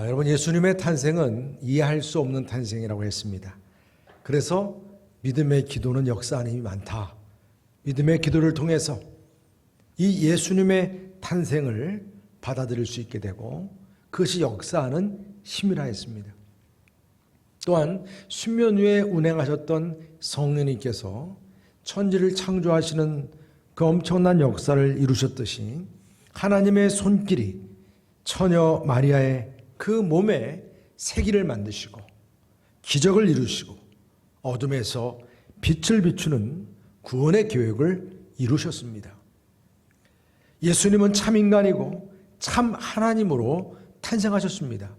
여러분, 예수님의 탄생은 이해할 수 없는 탄생이라고 했습니다. 그래서 믿음의 기도는 역사하는 힘이 많다. 믿음의 기도를 통해서 이 예수님의 탄생을 받아들일 수 있게 되고 그것이 역사하는 힘이라 했습니다. 또한 수면 위에 운행하셨던 성령님께서 천지를 창조하시는 그 엄청난 역사를 이루셨듯이 하나님의 손길이 처녀 마리아의 그 몸에 세기를 만드시고 기적을 이루시고 어둠에서 빛을 비추는 구원의 계획을 이루셨습니다. 예수님은 참 인간이고 참 하나님으로 탄생하셨습니다.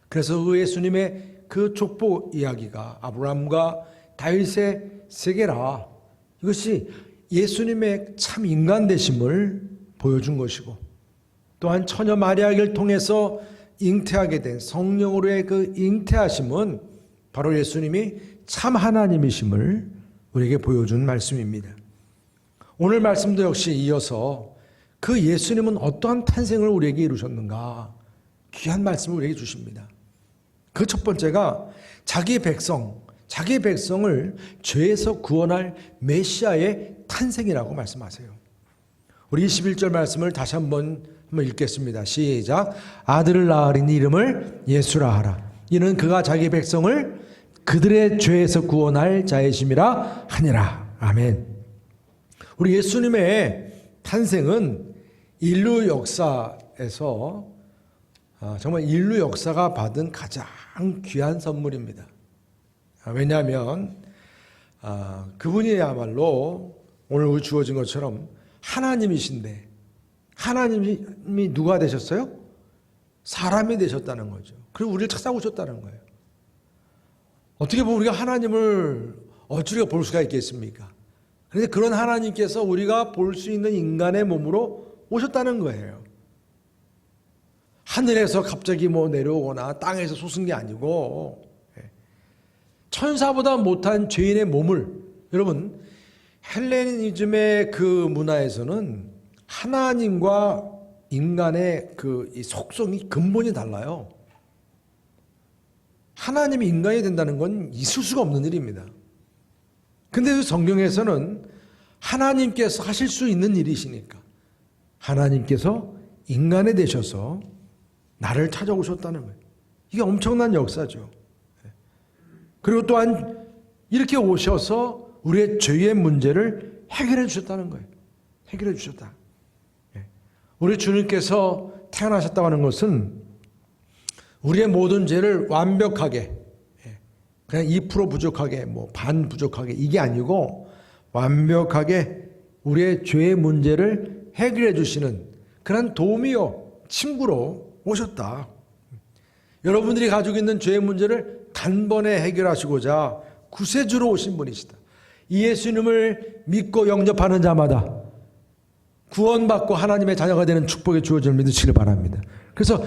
그래서 그 예수님의 그 족보 이야기가 아브라함과 다윗의 세계라, 이것이 예수님의 참 인간 되심을 보여준 것이고, 또한 처녀 마리아를 통해서 잉태하게 된 성령으로의 그 잉태하심은 바로 예수님이 참 하나님이심을 우리에게 보여준 말씀입니다. 오늘 말씀도 역시 이어서 그 예수님은 어떠한 탄생을 우리에게 이루셨는가, 귀한 말씀을 우리에게 주십니다. 그 첫 번째가 자기의 백성을 죄에서 구원할 메시아의 탄생이라고 말씀하세요. 우리 21절 말씀을 다시 한번 읽겠습니다. 시작. 아들을 낳으리니 이름을 예수라 하라. 이는 그가 자기 백성을 그들의 죄에서 구원할 자이심이라 하니라. 아멘. 우리 예수님의 탄생은 인류 역사에서 정말 인류 역사가 받은 가장 귀한 선물입니다. 왜냐하면 그분이야말로 오늘 주어진 것처럼 하나님이신데, 하나님이 누가 되셨어요? 사람이 되셨다는 거죠. 그리고 우리를 찾아오셨다는 거예요. 어떻게 보면 우리가 하나님을 어찌 볼 수가 있겠습니까? 그런데 그런 하나님께서 우리가 볼 수 있는 인간의 몸으로 오셨다는 거예요. 하늘에서 갑자기 내려오거나 땅에서 솟은 게 아니고 천사보다 못한 죄인의 몸을, 여러분, 헬레니즘의 그 문화에서는 하나님과 인간의 이 속성이 근본이 달라요. 하나님이 인간이 된다는 건 있을 수가 없는 일입니다. 근데 성경에서는 하나님께서 하실 수 있는 일이시니까 하나님께서 인간이 되셔서 나를 찾아오셨다는 거예요. 이게 엄청난 역사죠. 그리고 또한 이렇게 오셔서 우리의 죄의 문제를 해결해 주셨다는 거예요. 해결해 주셨다. 우리 주님께서 태어나셨다고 하는 것은 우리의 모든 죄를 완벽하게, 그냥 2% 부족하게, 반 부족하게, 이게 아니고 완벽하게 우리의 죄의 문제를 해결해 주시는 그런 도우미요, 친구로 오셨다. 여러분들이 가지고 있는 죄의 문제를 단번에 해결하시고자 구세주로 오신 분이시다. 이 예수님을 믿고 영접하는 자마다 구원받고 하나님의 자녀가 되는 축복의 주어짐을 믿으시길 바랍니다. 그래서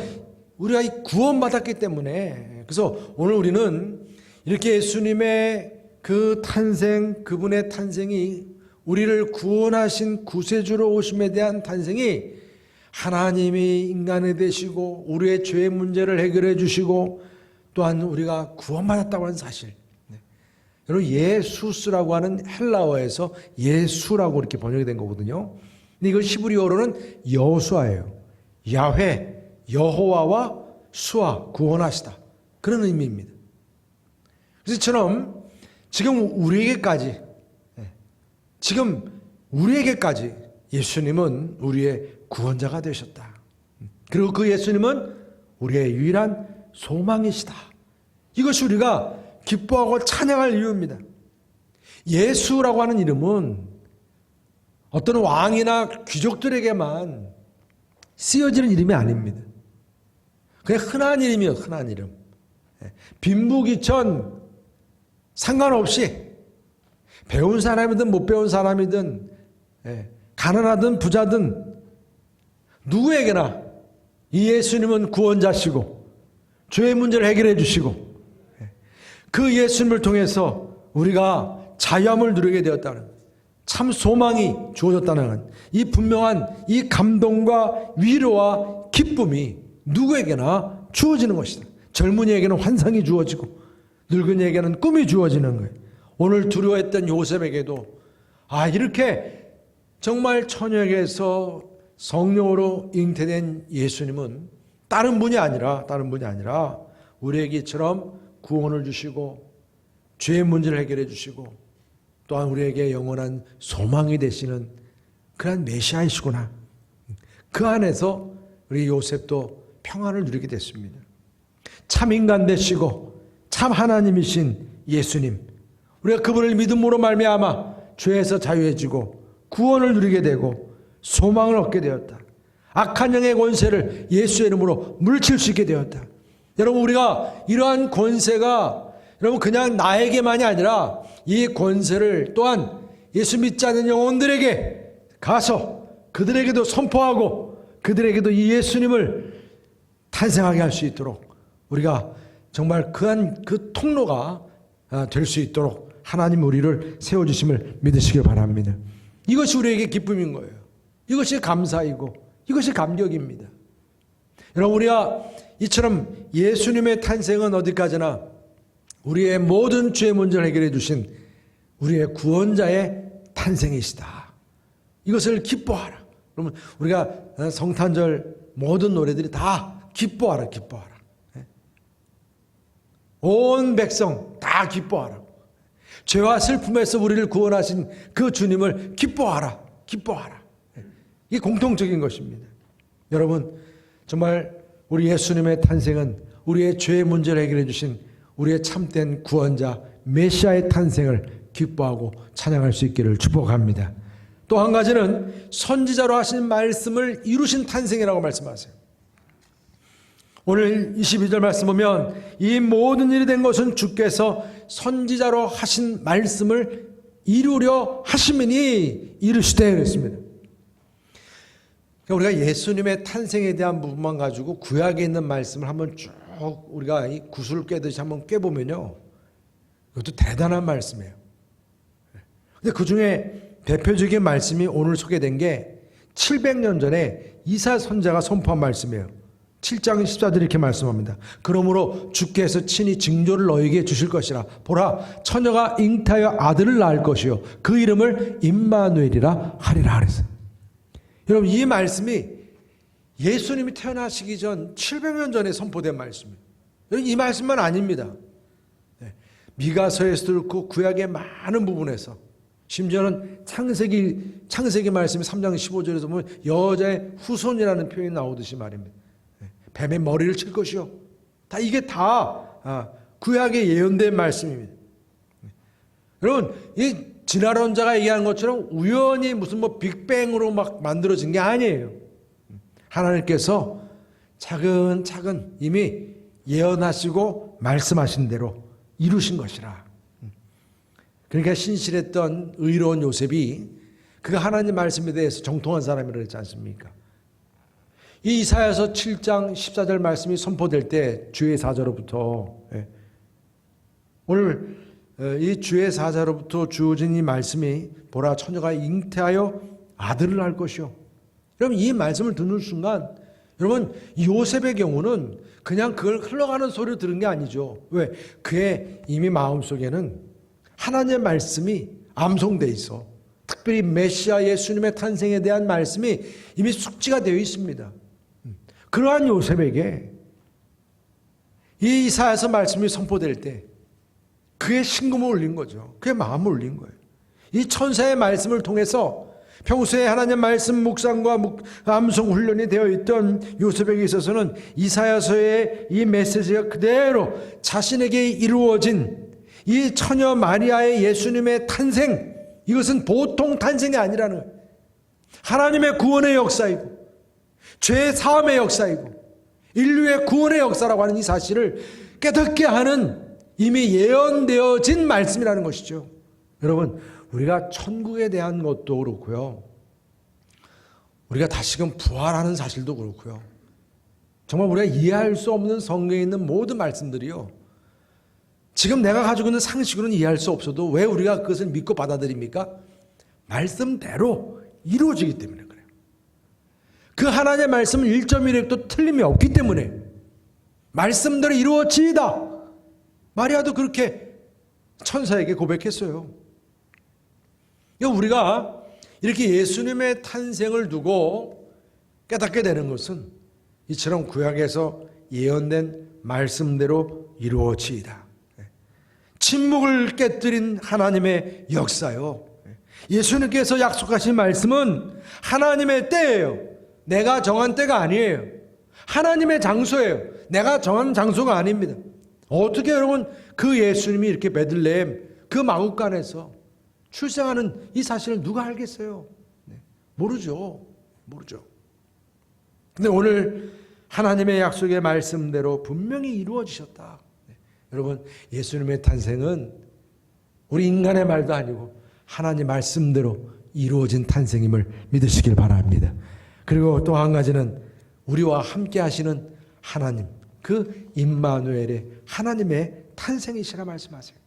우리가 이 구원받았기 때문에, 그래서 오늘 우리는 이렇게 예수님의 그 탄생, 그분의 탄생이, 우리를 구원하신 구세주로 오심에 대한 탄생이 하나님이 인간이 되시고 우리의 죄의 문제를 해결해 주시고 또한 우리가 구원받았다고 하는 사실. 여러분, 예수스라고 하는 헬라어에서 예수라고 이렇게 번역이 된 거거든요. 근데 이걸 히브리어로는 여호수아예요. 야훼, 여호와와 수아, 구원하시다, 그런 의미입니다. 그래서 저는 지금 우리에게까지 예수님은 우리의 구원자가 되셨다. 그리고 그 예수님은 우리의 유일한 소망이시다. 이것이 우리가 기뻐하고 찬양할 이유입니다. 예수라고 하는 이름은 어떤 왕이나 귀족들에게만 쓰여지는 이름이 아닙니다. 그냥 흔한 이름이에요. 흔한 이름. 빈부귀천 상관없이 배운 사람이든 못 배운 사람이든 가난하든 부자든 누구에게나 이 예수님은 구원자시고 죄의 문제를 해결해 주시고 그 예수님을 통해서 우리가 자유함을 누리게 되었다는, 참 소망이 주어졌다는 이 분명한 이 감동과 위로와 기쁨이 누구에게나 주어지는 것이다. 젊은이에게는 환상이 주어지고 늙은이에게는 꿈이 주어지는 거예요. 오늘 두려워했던 요셉에게도 이렇게 정말 처녀에게서 성령으로 잉태된 예수님은 다른 분이 아니라 우리에게처럼 구원을 주시고 죄의 문제를 해결해 주시고 또한 우리에게 영원한 소망이 되시는 그런 메시아이시구나. 그 안에서 우리 요셉도 평안을 누리게 됐습니다. 참 인간 되시고 참 하나님이신 예수님, 우리가 그분을 믿음으로 말미암아 죄에서 자유해지고 구원을 누리게 되고 소망을 얻게 되었다. 악한 영의 권세를 예수의 이름으로 물리칠 수 있게 되었다. 여러분, 우리가 이러한 권세가 여러분 그냥 나에게만이 아니라 이 권세를 또한 예수 믿지 않는 영혼들에게 가서 그들에게도 선포하고 그들에게도 이 예수님을 탄생하게 할 수 있도록 우리가 정말 그 통로가 될 수 있도록 하나님 우리를 세워주심을 믿으시길 바랍니다. 이것이 우리에게 기쁨인 거예요. 이것이 감사이고 이것이 감격입니다. 여러분, 우리가 이처럼 예수님의 탄생은 어디까지나 우리의 모든 죄의 문제를 해결해 주신 우리의 구원자의 탄생이시다. 이것을 기뻐하라. 그러면 우리가 성탄절 모든 노래들이 다 기뻐하라, 기뻐하라. 온 백성 다 기뻐하라. 죄와 슬픔에서 우리를 구원하신 그 주님을 기뻐하라, 기뻐하라. 이게 공통적인 것입니다. 여러분, 정말 우리 예수님의 탄생은 우리의 죄의 문제를 해결해 주신 우리의 참된 구원자 메시아의 탄생을 기뻐하고 찬양할 수 있기를 축복합니다. 또 한 가지는 선지자로 하신 말씀을 이루신 탄생이라고 말씀하세요. 오늘 22절 말씀 보면 이 모든 일이 된 것은 주께서 선지자로 하신 말씀을 이루려 하심이니 이르시되 그랬습니다. 그러니까 우리가 예수님의 탄생에 대한 부분만 가지고 구약에 있는 말씀을 한번 쭉 우리가 이 구슬 꿰듯이 한번 꿰보면요, 이것도 대단한 말씀이에요. 근데 그 중에 대표적인 말씀이 오늘 소개된 게 700년 전에 이사 선지자가 선포한 말씀이에요. 7장 14절 이렇게 말씀합니다. 그러므로 주께서 친히 징조를 너에게 주실 것이라. 보라, 처녀가 잉태하여 아들을 낳을 것이요 그 이름을 임마누엘이라 하리라 그랬어요. 여러분, 이 말씀이 예수님이 태어나시기 전 700년 전에 선포된 말씀이에요. 이 말씀만 아닙니다. 미가서에서도 그렇고 구약의 많은 부분에서, 심지어는 창세기 말씀이 3장 15절에서 보면 여자의 후손이라는 표현이 나오듯이 말입니다. 뱀의 머리를 칠 것이요. 이게 다 구약에 예언된 말씀입니다. 여러분, 이 진화론자가 얘기하는 것처럼 우연히 무슨 빅뱅으로 막 만들어진 게 아니에요. 하나님께서 차근차근 이미 예언하시고 말씀하신 대로 이루신 것이라. 그러니까 신실했던 의로운 요셉이 그가 하나님 말씀에 대해서 정통한 사람이라고 했지 않습니까? 이 이사야서 7장 14절 말씀이 선포될 때 주의 사자로부터, 오늘 이 주의 사자로부터 주어진 이 말씀이 보라, 처녀가 잉태하여 아들을 낳을 것이요. 여러분, 이 말씀을 듣는 순간 여러분, 요셉의 경우는 그냥 그걸 흘러가는 소리를 들은 게 아니죠. 왜? 그의 이미 마음속에는 하나님의 말씀이 암송되어 있어. 특별히 메시아 예수님의 탄생에 대한 말씀이 이미 숙지가 되어 있습니다. 그러한 요셉에게 이 이사야서 말씀이 선포될 때 그의 심금을 울린 거죠. 그의 마음을 울린 거예요. 이 천사의 말씀을 통해서 평소에 하나님 말씀 묵상과 암송 훈련이 되어 있던 요셉에게 있어서는 이사야서의 이 메시지가 그대로 자신에게 이루어진 이 처녀 마리아의 예수님의 탄생, 이것은 보통 탄생이 아니라는 거예요. 하나님의 구원의 역사이고 죄의 사함의 역사이고 인류의 구원의 역사라고 하는 이 사실을 깨닫게 하는 이미 예언되어진 말씀이라는 것이죠. 여러분, 우리가 천국에 대한 것도 그렇고요, 우리가 다시금 부활하는 사실도 그렇고요, 정말 우리가 이해할 수 없는 성경에 있는 모든 말씀들이요, 지금 내가 가지고 있는 상식으로는 이해할 수 없어도 왜 우리가 그것을 믿고 받아들입니까? 말씀대로 이루어지기 때문에 그래요. 그 하나님의 말씀은 1.1획도 틀림이 없기 때문에 말씀대로 이루어지이다. 마리아도 그렇게 천사에게 고백했어요. 우리가 이렇게 예수님의 탄생을 두고 깨닫게 되는 것은 이처럼 구약에서 예언된 말씀대로 이루어지이다. 침묵을 깨뜨린 하나님의 역사요. 예수님께서 약속하신 말씀은 하나님의 때예요. 내가 정한 때가 아니에요. 하나님의 장소예요. 내가 정한 장소가 아닙니다. 어떻게 여러분 그 예수님이 이렇게 베들레헴 그 마구간에서 출생하는 이 사실을 누가 알겠어요? 모르죠. 근데 오늘 하나님의 약속의 말씀대로 분명히 이루어지셨다. 여러분 예수님의 탄생은 우리 인간의 말도 아니고 하나님 말씀대로 이루어진 탄생임을 믿으시길 바랍니다. 그리고 또 한 가지는 우리와 함께 하시는 하나님, 그 임마누엘의 하나님의 탄생이시라 말씀하세요.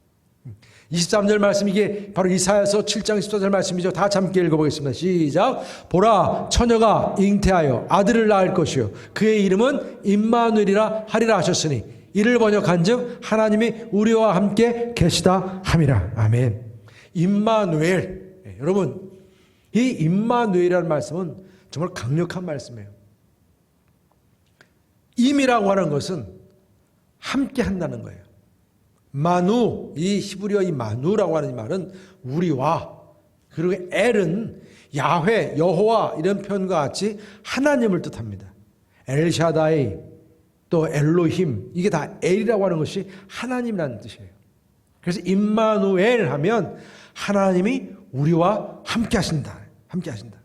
23절 말씀, 이게 바로 이사야서 7장 14절 말씀이죠. 다 함께 읽어보겠습니다. 시작. 보라, 처녀가 잉태하여 아들을 낳을 것이요 그의 이름은 임마누엘이라 하리라 하셨으니 이를 번역한즉 하나님이 우리와 함께 계시다 함이라. 아멘. 임마누엘. 여러분 이 임마누엘이라는 말씀은 정말 강력한 말씀이에요. 임이라고 하는 것은 함께 한다는 거예요. 마누, 이 히브리어 이 마누라고 하는 이 말은 우리와, 그리고 엘은 야훼, 여호와 이런 표현과 같이 하나님을 뜻합니다. 엘샤다이, 또 엘로힘, 이게 다 엘이라고 하는 것이 하나님이라는 뜻이에요. 그래서 임마누엘 하면 하나님이 우리와 함께 하신다. 함께 하신다.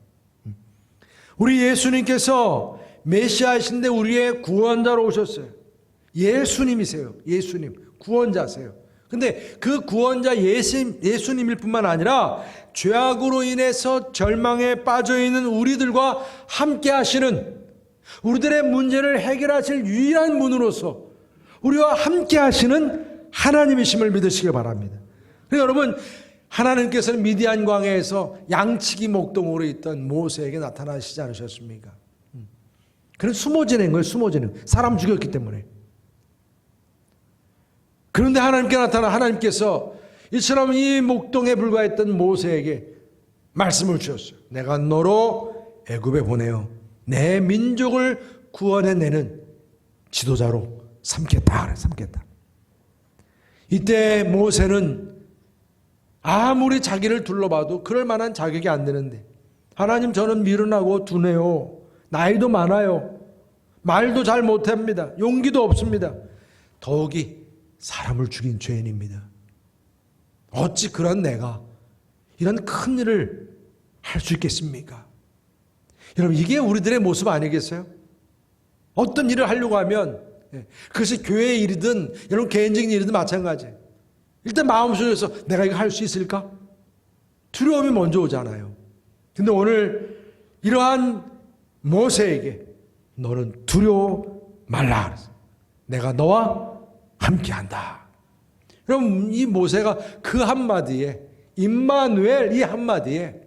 우리 예수님께서 메시아이신데 우리의 구원자로 오셨어요. 예수님이세요. 예수님. 구원자세요. 근데 그 구원자 예수님일 뿐만 아니라 죄악으로 인해서 절망에 빠져있는 우리들과 함께 하시는, 우리들의 문제를 해결하실 유일한 문으로서 우리와 함께 하시는 하나님이심을 믿으시기 바랍니다. 그러니까 여러분, 하나님께서는 미디안 광야에서 양치기 목동으로 있던 모세에게 나타나시지 않으셨습니까? 그는 숨어 지낸 거예요. 숨어 지낸 거예요. 사람 죽였기 때문에. 그런데 하나님께 나타나 하나님께서 이처럼 이 목동에 불과했던 모세에게 말씀을 주셨어요. 내가 너로 애굽에 보내어 내 민족을 구원해내는 지도자로 삼겠다. 삼겠다. 이때 모세는 아무리 자기를 둘러봐도 그럴 만한 자격이 안 되는데, 하나님 저는 미련하고 둔해요. 나이도 많아요. 말도 잘 못합니다. 용기도 없습니다. 더욱이 사람을 죽인 죄인입니다. 어찌 그런 내가 이런 큰 일을 할 수 있겠습니까? 여러분, 이게 우리들의 모습 아니겠어요? 어떤 일을 하려고 하면, 그것이 교회의 일이든 여러분 개인적인 일이든 마찬가지예요. 일단 마음속에서 내가 이거 할 수 있을까? 두려움이 먼저 오잖아요. 근데 오늘 이러한 모세에게 너는 두려워 말라 그랬어요. 내가 너와 함께한다. 그럼 이 모세가 그 한마디에, 임마누엘 이 한마디에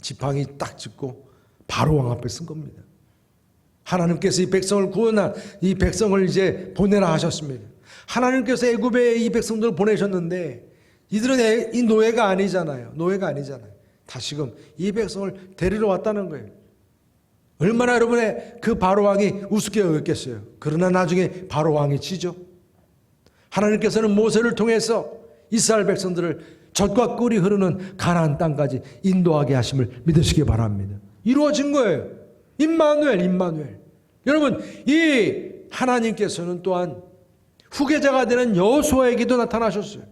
지팡이 딱 짚고 바로 왕 앞에 쓴 겁니다. 하나님께서 이 백성을 구원한, 이 백성을 이제 보내라 하셨습니다. 하나님께서 애굽에 이 백성들을 보내셨는데 이들은 이 노예가 아니잖아요. 노예가 아니잖아요. 다시금 이 백성을 데리러 왔다는 거예요. 얼마나 여러분의 그 바로왕이 우습게 여겼겠어요. 그러나 나중에 바로왕이 지죠. 하나님께서는 모세를 통해서 이스라엘 백성들을 젖과 꿀이 흐르는 가나안 땅까지 인도하게 하심을 믿으시기 바랍니다. 이루어진 거예요. 임마누엘, 임마누엘. 여러분, 이 하나님께서는 또한 후계자가 되는 여호수아에게도 나타나셨어요.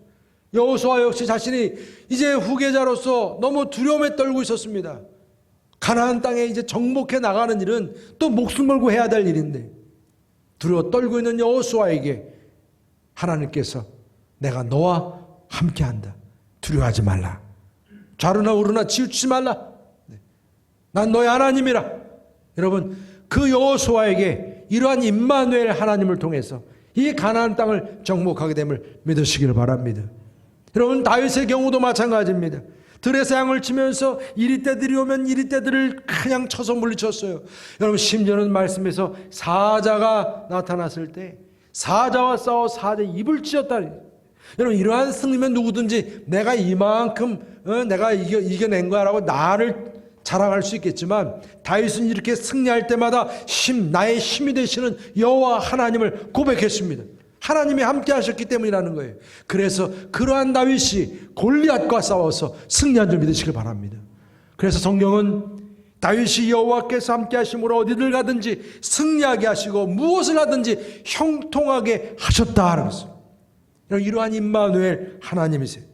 여호수아 역시 자신이 이제 후계자로서 너무 두려움에 떨고 있었습니다. 가나안 땅에 이제 정복해 나가는 일은 또 목숨 걸고 해야 될 일인데 두려워 떨고 있는 여호수아에게 하나님께서 내가 너와 함께한다. 두려워하지 말라. 좌르나 우르나 치우치지 말라. 난 너의 하나님이라. 여러분, 그 여호수아에게 이러한 임마누엘 하나님을 통해서 이 가나안 땅을 정복하게 됨을 믿으시기를 바랍니다. 여러분, 다윗의 경우도 마찬가지입니다. 들에서 양을 치면서 이리떼들이 오면 이리떼들을 그냥 쳐서 물리쳤어요. 여러분, 심지어는 말씀에서 사자가 나타났을 때 사자와 싸워 사자의 입을 찢었다. 여러분, 이러한 승리면 누구든지 내가 이만큼 내가 이겨낸 거야라고 나를 자랑할 수 있겠지만, 다윗은 이렇게 승리할 때마다 나의 힘이 되시는 여호와 하나님을 고백했습니다. 하나님이 함께 하셨기 때문이라는 거예요. 그래서 그러한 다윗이 골리앗과 싸워서 승리한 줄 믿으시길 바랍니다. 그래서 성경은 다윗이 여호와께서 함께 하심으로 어디를 가든지 승리하게 하시고 무엇을 하든지 형통하게 하셨다라고 했어요. 이러한 임마누엘 하나님이세요.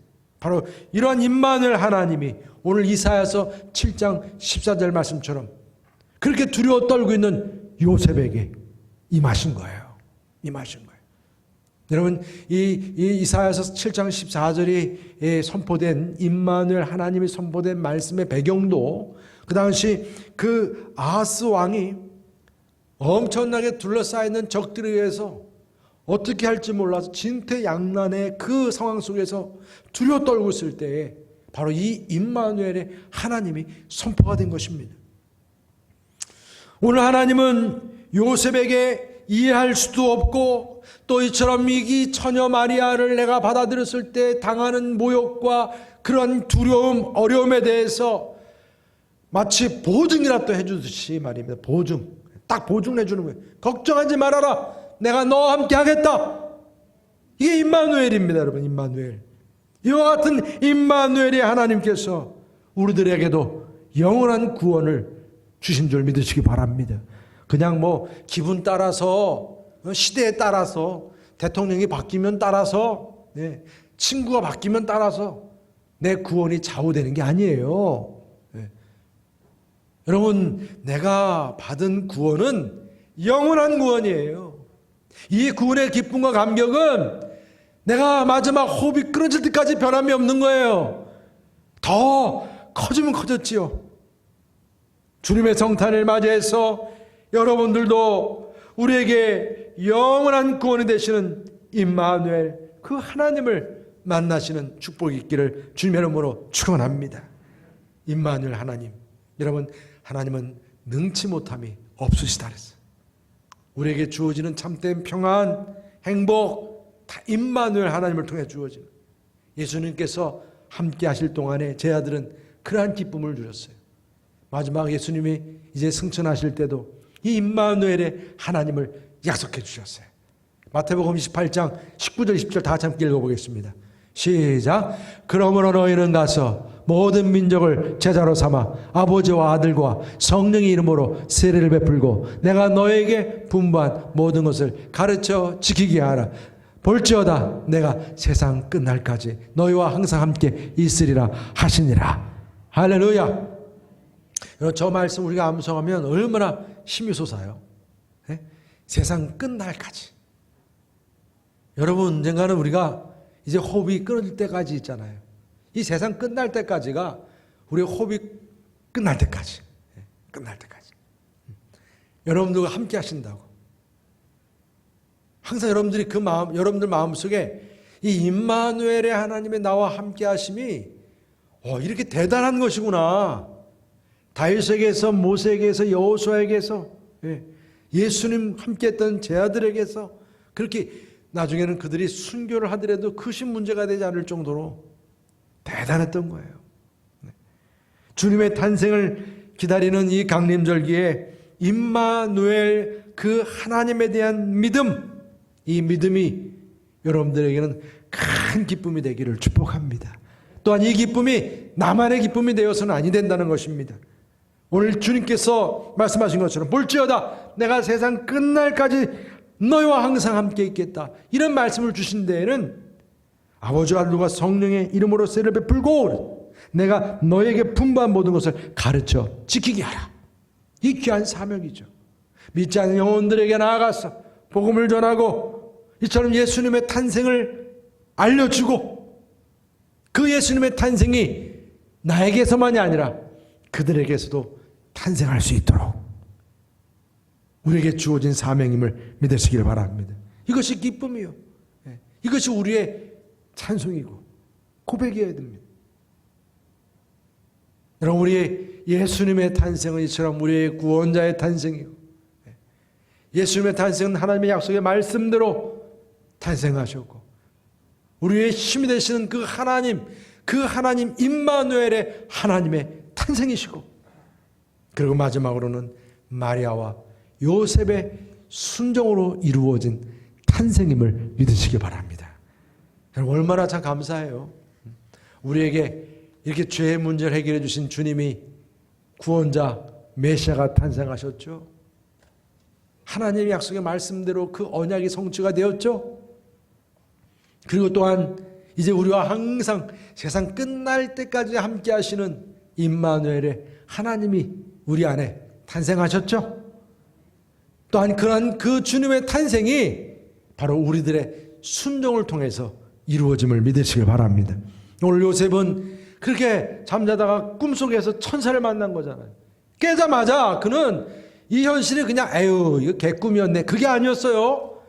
바로 이러한 임마누엘 하나님이 오늘 이사야서 7장 14절 말씀처럼 그렇게 두려워 떨고 있는 요셉에게 임하신 거예요. 임하신 거예요. 여러분, 이 이사야서 7장 14절이 선포된 임마누엘 하나님이 선포된 말씀의 배경도, 그 당시 그 아하스 왕이 엄청나게 둘러싸여 있는 적들에 의해서 어떻게 할지 몰라서 진퇴양난의 그 상황 속에서 두려워 떨고 있을 때에 바로 이 임마누엘의 하나님이 선포가 된 것입니다. 오늘 하나님은 요셉에게 이해할 수도 없고 또 이처럼 이 처녀 마리아를 내가 받아들였을 때 당하는 모욕과 그런 두려움, 어려움에 대해서 마치 보증이라도 해주듯이 말입니다. 보증. 딱 보증을 해주는 거예요. 걱정하지 말아라. 내가 너와 함께 하겠다. 이게 임마누엘입니다, 여러분. 임마누엘. 이와 같은 임마누엘의 하나님께서 우리들에게도 영원한 구원을 주신 줄 믿으시기 바랍니다. 그냥 뭐 기분 따라서, 시대에 따라서, 대통령이 바뀌면 따라서, 친구가 바뀌면 따라서 내 구원이 좌우되는 게 아니에요. 여러분, 내가 받은 구원은 영원한 구원이에요. 이 구원의 기쁨과 감격은 내가 마지막 호흡이 끊어질 때까지 변함이 없는 거예요. 더 커지면 커졌지요. 주님의 성탄을 맞이해서 여러분들도 우리에게 영원한 구원이 되시는 임마누엘, 그 하나님을 만나시는 축복이 있기를 주님의 이름으로 축원합니다. 임마누엘 하나님. 여러분, 하나님은 능치 못함이 없으시다 그랬어요. 우리에게 주어지는 참된 평안, 행복 다 임마누엘 하나님을 통해 주어지는, 예수님께서 함께 하실 동안에 제 아들은 그러한 기쁨을 주셨어요. 마지막 예수님이 이제 승천하실 때도 이 임마누엘의 하나님을 약속해 주셨어요. 마태복음 28장 19절 20절 다 같이 함께 읽어보겠습니다. 시작. 그러므로 너희는 가서 모든 민족을 제자로 삼아 아버지와 아들과 성령의 이름으로 세례를 베풀고 내가 너에게 분부한 모든 것을 가르쳐 지키게 하라. 볼지어다 내가 세상 끝날까지 너희와 항상 함께 있으리라 하시니라. 할렐루야. 여러분, 저 말씀 우리가 암송하면 얼마나 힘이 솟아요. 세상 끝날까지. 여러분, 언젠가는 우리가 이제 호흡이 끊어질 때까지 있잖아요. 이 세상 끝날 때까지가 우리의 호흡이 끝날 때까지. 끝날 때까지. 여러분들과 함께 하신다고. 항상 여러분들이 그 마음, 여러분들 마음속에 이 임마누엘의 하나님의 나와 함께 하심이 이렇게 대단한 것이구나. 다윗에게서, 모세에게서, 여호수아에게서, 예수님 함께했던 제 아들에게서 그렇게 나중에는 그들이 순교를 하더라도 크신 문제가 되지 않을 정도로 대단했던 거예요. 주님의 탄생을 기다리는 이 강림절기에 임마누엘, 그 하나님에 대한 믿음, 이 믿음이 여러분들에게는 큰 기쁨이 되기를 축복합니다. 또한 이 기쁨이 나만의 기쁨이 되어서는 아니 된다는 것입니다. 오늘 주님께서 말씀하신 것처럼 볼지어다 내가 세상 끝날까지 너희와 항상 함께 있겠다, 이런 말씀을 주신 데에는 아버지와 아들과 성령의 이름으로 세례를 베풀고 내가 너에게 분부한 모든 것을 가르쳐 지키게 하라. 이 귀한 사명이죠. 믿지 않는 영혼들에게 나아가서 복음을 전하고 이처럼 예수님의 탄생을 알려주고 그 예수님의 탄생이 나에게서만이 아니라 그들에게서도 탄생할 수 있도록 우리에게 주어진 사명임을 믿으시기를 바랍니다. 이것이 기쁨이요. 이것이 우리의 찬송이고 고백이어야 됩니다. 여러분, 우리 예수님의 탄생은 이처럼 우리의 구원자의 탄생이고, 예수님의 탄생은 하나님의 약속의 말씀대로 탄생하셨고, 우리의 힘이 되시는 그 하나님 임마누엘의 하나님의 탄생이시고, 그리고 마지막으로는 마리아와 요셉의 순종으로 이루어진 탄생임을 믿으시기 바랍니다. 여러분, 얼마나 참 감사해요. 우리에게 이렇게 죄의 문제를 해결해 주신 주님이 구원자 메시아가 탄생하셨죠. 하나님의 약속의 말씀대로 그 언약이 성취가 되었죠. 그리고 또한 이제 우리와 항상 세상 끝날 때까지 함께 하시는 임마누엘의 하나님이 우리 안에 탄생하셨죠. 또한 그러한 그 주님의 탄생이 바로 우리들의 순종을 통해서 이루어짐을 믿으시길 바랍니다. 오늘 요셉은 그렇게 잠자다가 꿈속에서 천사를 만난 거잖아요. 깨자마자 그는 이 현실이 그냥 에휴 이거 개꿈이었네, 그게 아니었어요.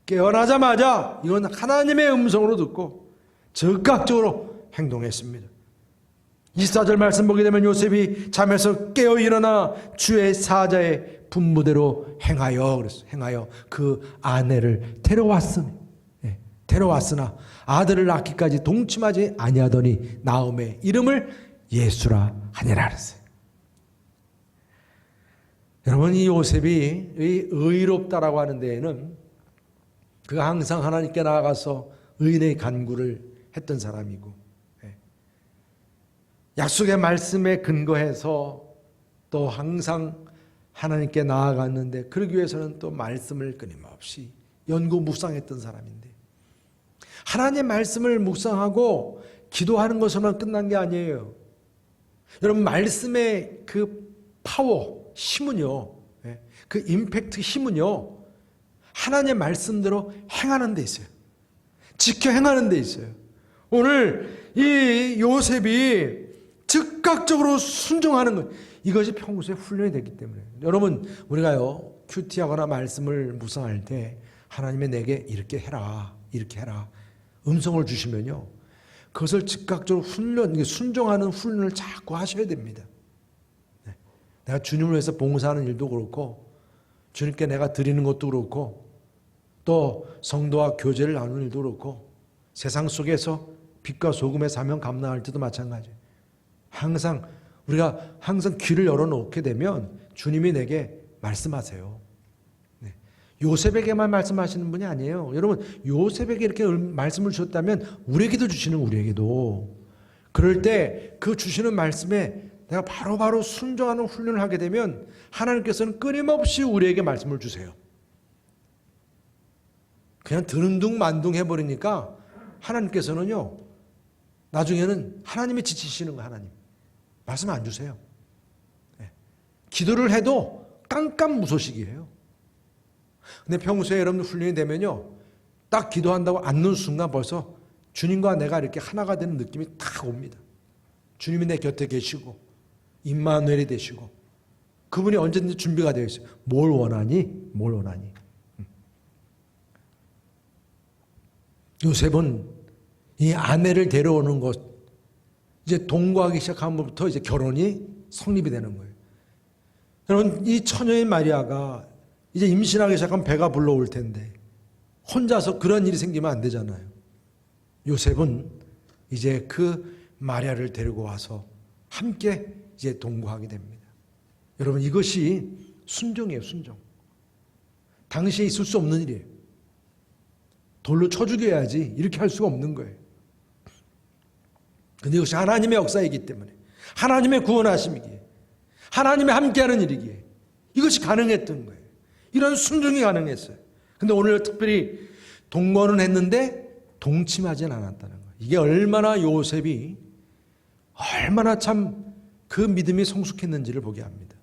깨어나자마자 이건 하나님의 음성으로 듣고 즉각적으로 행동했습니다. 24절 말씀 보게 되면 요셉이 잠에서 깨어 일어나 주의 사자의 분부대로 행하여 그 아내를 데려왔으나 아들을 낳기까지 동침하지 아니하더니 나음의 이름을 예수라 하니라 그랬어요. 여러분, 이 요셉이 의롭다라고 하는 데에는 그가 항상 하나님께 나아가서 의인의 간구를 했던 사람이고, 약속의 말씀에 근거해서 또 항상 하나님께 나아갔는데, 그러기 위해서는 또 말씀을 끊임없이 연구 묵상했던 사람인데, 하나님의 말씀을 묵상하고 기도하는 것으로만 끝난 게 아니에요. 여러분, 말씀의 그 파워, 힘은요, 그 임팩트 힘은요, 하나님의 말씀대로 행하는 데 있어요. 지켜 행하는 데 있어요. 오늘 이 요셉이 즉각적으로 순종하는 것, 이것이 평소에 훈련이 됐기 때문에, 여러분, 우리가요 큐티하거나 말씀을 묵상할 때 하나님의 내게 이렇게 해라 음성을 주시면요, 그것을 즉각적으로 순종하는 훈련을 자꾸 하셔야 됩니다. 내가 주님을 위해서 봉사하는 일도 그렇고, 주님께 내가 드리는 것도 그렇고, 또 성도와 교제를 나누는 일도 그렇고, 세상 속에서 빛과 소금의 사명 감당할 때도 마찬가지예요. 우리가 항상 귀를 열어놓게 되면 주님이 내게 말씀하세요. 요셉에게만 말씀하시는 분이 아니에요. 여러분, 요셉에게 이렇게 말씀을 주셨다면 우리에게도 주시는, 우리에게도. 그럴 때 그 주시는 말씀에 내가 바로바로 순종하는 훈련을 하게 되면 하나님께서는 끊임없이 우리에게 말씀을 주세요. 그냥 드는둥만둥 해버리니까 하나님께서는요, 나중에는 하나님이 지치시는 거예요. 하나님 말씀 안 주세요. 기도를 해도 깜깜무소식이에요. 근데 평소에 여러분 훈련이 되면요, 딱 기도한다고 앉는 순간 벌써 주님과 내가 이렇게 하나가 되는 느낌이 딱 옵니다. 주님이 내 곁에 계시고 임마누엘이 되시고 그분이 언제든지 준비가 되어 있어요. 뭘 원하니? 요셉은 이 아내를 데려오는 것, 이제 동거하기 시작한 것부터 이제 결혼이 성립이 되는 거예요. 여러분, 이 처녀인 마리아가 이제 임신하기 시작하면 배가 불러올 텐데 혼자서 그런 일이 생기면 안 되잖아요. 요셉은 이제 그 마리아를 데리고 와서 함께 이제 동거하게 됩니다. 여러분, 이것이 순종이에요, 순종. 당시에 있을 수 없는 일이에요. 돌로 쳐 죽여야지 이렇게 할 수가 없는 거예요. 근데 이것이 하나님의 역사이기 때문에, 하나님의 구원하심이기에, 하나님의 함께하는 일이기에 이것이 가능했던 거예요. 이런 순종이 가능했어요. 근데 오늘 특별히 동거는 했는데 동침하진 않았다는 거예요. 이게 얼마나 요셉이 얼마나 참 그 믿음이 성숙했는지를 보게 합니다.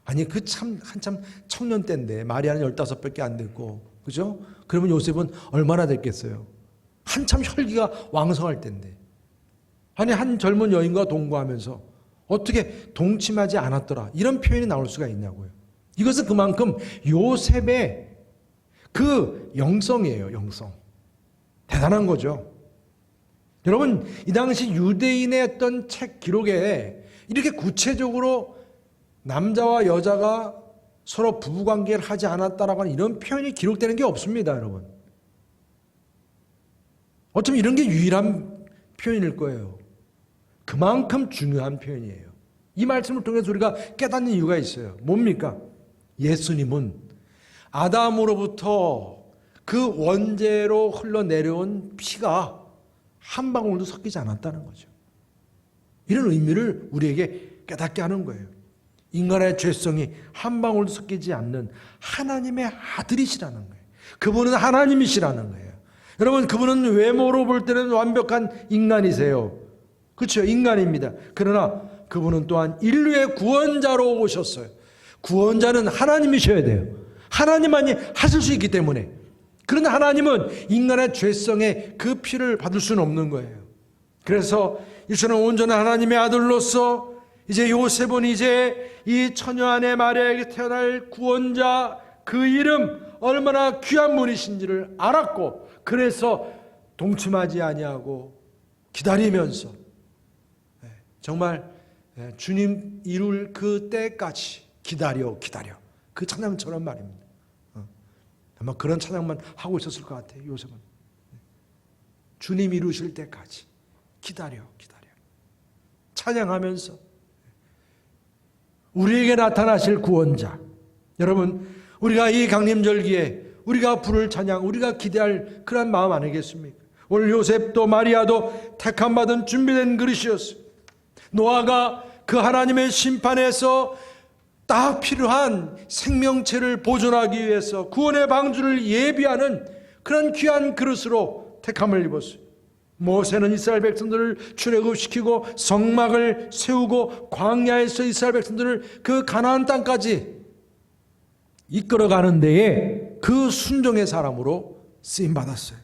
아니, 그 한참 청년 때인데 마리아는 15밖에 안 됐고, 그죠? 그러면 요셉은 얼마나 됐겠어요? 한참 혈기가 왕성할 때인데, 아니, 한 젊은 여인과 동거하면서 어떻게 동침하지 않았더라, 이런 표현이 나올 수가 있냐고요. 이것은 그만큼 요셉의 그 영성이에요, 영성. 대단한 거죠. 여러분, 이 당시 유대인의 어떤 책 기록에 이렇게 구체적으로 남자와 여자가 서로 부부관계를 하지 않았다라고 하는 이런 표현이 기록되는 게 없습니다, 여러분. 어쩌면 이런 게 유일한 표현일 거예요. 그만큼 중요한 표현이에요. 이 말씀을 통해서 우리가 깨닫는 이유가 있어요. 뭡니까? 예수님은 아담으로부터 그 원죄로 흘러내려온 피가 한 방울도 섞이지 않았다는 거죠. 이런 의미를 우리에게 깨닫게 하는 거예요. 인간의 죄성이 한 방울도 섞이지 않는 하나님의 아들이시라는 거예요. 그분은 하나님이시라는 거예요. 여러분, 그분은 외모로 볼 때는 완벽한 인간이세요. 그렇죠? 인간입니다. 그러나 그분은 또한 인류의 구원자로 오셨어요. 구원자는 하나님이셔야 돼요. 하나님만이 하실 수 있기 때문에. 그런데 하나님은 인간의 죄성에 그 피를 받을 수는 없는 거예요. 그래서 예수는 온전한 하나님의 아들로서 이제 요셉은 이제 이 처녀 아내 마리아에게 태어날 구원자, 그 이름 얼마나 귀한 분이신지를 알았고, 그래서 동침하지 아니하고 기다리면서 정말 주님 이룰 그 때까지 기다려 그 찬양처럼 말입니다. 아마 그런 찬양만 하고 있었을 것 같아요. 요셉은 주님 이루실 때까지 기다려 찬양하면서 우리에게 나타나실 구원자. 여러분, 우리가 이 강림절기에 우리가 부를 찬양, 우리가 기대할 그런 마음 아니겠습니까? 오늘 요셉도 마리아도 택함받은 준비된 그릇이었어요. 노아가 그 하나님의 심판에서 딱 필요한 생명체를 보존하기 위해서 구원의 방주를 예비하는 그런 귀한 그릇으로 택함을 입었어요. 모세는 이스라엘 백성들을 출애굽시키고 성막을 세우고 광야에서 이스라엘 백성들을 그 가나안 땅까지 이끌어가는 데에 그 순종의 사람으로 쓰임받았어요.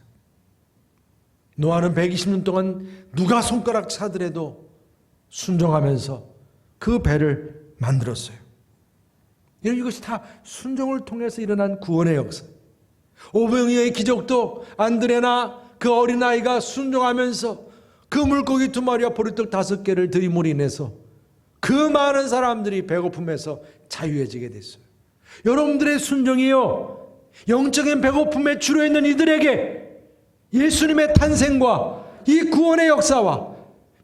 노아는 120년 동안 누가 손가락 차더라도 순종하면서 그 배를 만들었어요. 이것이 다 순종을 통해서 일어난 구원의 역사. 오병이어의 기적도 안드레나 그 어린아이가 순종하면서 그 물고기 2마리와 보리떡 5개를 들임으로 인해서 그 많은 사람들이 배고픔에서 자유해지게 됐어요. 여러분들의 순종이요, 영적인 배고픔에 주로 있는 이들에게 예수님의 탄생과 이 구원의 역사와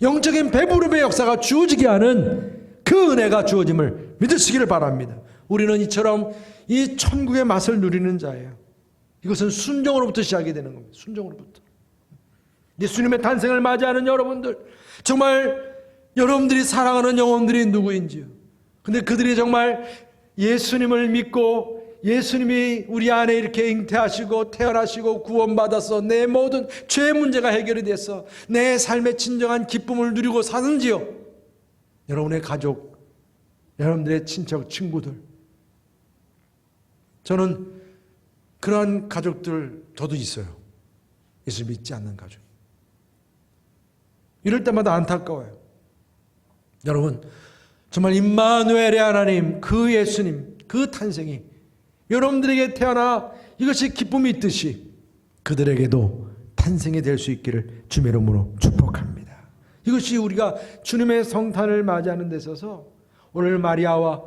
영적인 배부름의 역사가 주어지게 하는 그 은혜가 주어짐을 믿으시기를 바랍니다. 우리는 이처럼 이 천국의 맛을 누리는 자예요. 이것은 순종으로부터 시작이 되는 겁니다. 순종으로부터. 예수님의 탄생을 맞이하는 여러분들, 정말 여러분들이 사랑하는 영혼들이 누구인지요. 근데 그들이 정말 예수님을 믿고 예수님이 우리 안에 이렇게 잉태하시고 태어나시고 구원받아서 내 모든 죄 문제가 해결이 돼서 내 삶의 진정한 기쁨을 누리고 사는지요. 여러분의 가족, 여러분들의 친척, 친구들. 저는 그러한 가족들 저도 있어요. 예수 믿지 않는 가족. 이럴 때마다 안타까워요. 여러분, 정말 임마누엘의 하나님, 그 예수님, 그 탄생이 여러분들에게 태어나 이것이 기쁨이 있듯이 그들에게도 탄생이 될 수 있기를 주의 이름으로 축복합니다. 이것이 우리가 주님의 성탄을 맞이하는 데 있어서 오늘 마리아와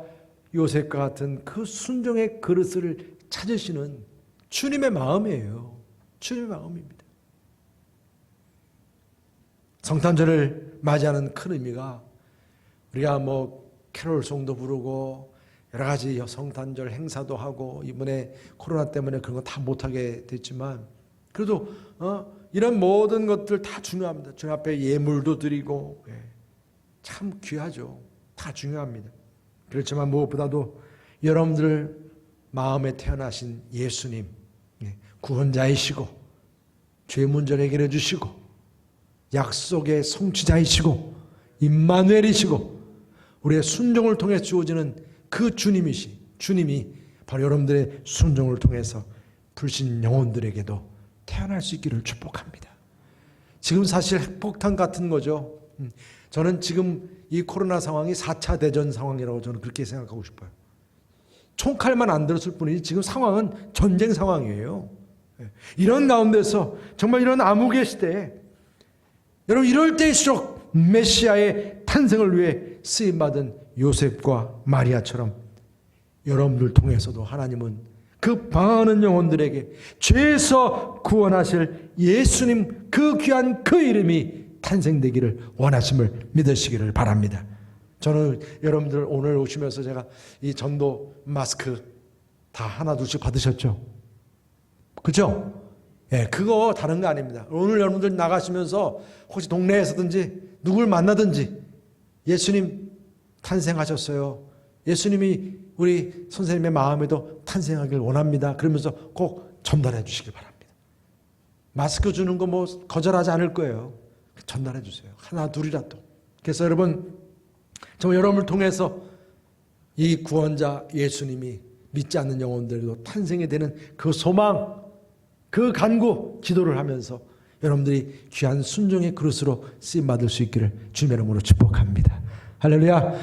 요셉과 같은 그 순종의 그릇을 찾으시는 주님의 마음이에요. 주님의 마음입니다. 성탄절을 맞이하는 큰 의미가 우리가 캐롤송도 부르고 여러 가지 성탄절 행사도 하고 이번에 코로나 때문에 그런 거 다 못하게 됐지만 그래도 이런 모든 것들 다 중요합니다. 주님 앞에 예물도 드리고 참 귀하죠. 다 중요합니다. 그렇지만 무엇보다도 여러분들 마음에 태어나신 예수님, 구원자이시고 죄 문제를 해결해 주시고 약속의 성취자이시고 임마누엘이시고 우리의 순종을 통해 주어지는 그 주님이 바로 여러분들의 순종을 통해서 불신 영혼들에게도 태어날 수 있기를 축복합니다. 지금 사실 핵폭탄 같은 거죠. 저는 지금 이 코로나 상황이 4차 대전 상황이라고 저는 그렇게 생각하고 싶어요. 총칼만 안 들었을 뿐이지 지금 상황은 전쟁 상황이에요. 이런 가운데서 정말 이런 암흑의 시대에 여러분 이럴 때일수록 메시아의 탄생을 위해 쓰임받은 요셉과 마리아처럼 여러분들 통해서도 하나님은 그 방황하는 영혼들에게 죄에서 구원하실 예수님 그 귀한 그 이름이 탄생되기를 원하심을 믿으시기를 바랍니다. 저는 여러분들 오늘 오시면서 제가 이 전도 마스크 다 하나 둘씩 받으셨죠? 그죠? 예, 그거 다른 거 아닙니다. 오늘 여러분들 나가시면서 혹시 동네에서든지 누굴 만나든지 예수님 탄생하셨어요. 예수님이 우리 선생님의 마음에도 탄생하길 원합니다. 그러면서 꼭 전달해 주시길 바랍니다. 마스크 주는 거 뭐 거절하지 않을 거예요. 전달해 주세요. 하나 둘이라도. 그래서 여러분 정말 여러분을 통해서 이 구원자 예수님이 믿지 않는 영혼들도 탄생이 되는 그 소망, 그 간구 기도를 하면서 여러분들이 귀한 순종의 그릇으로 쓰임받을 수 있기를 주님의 이름으로 축복합니다. 할렐루야.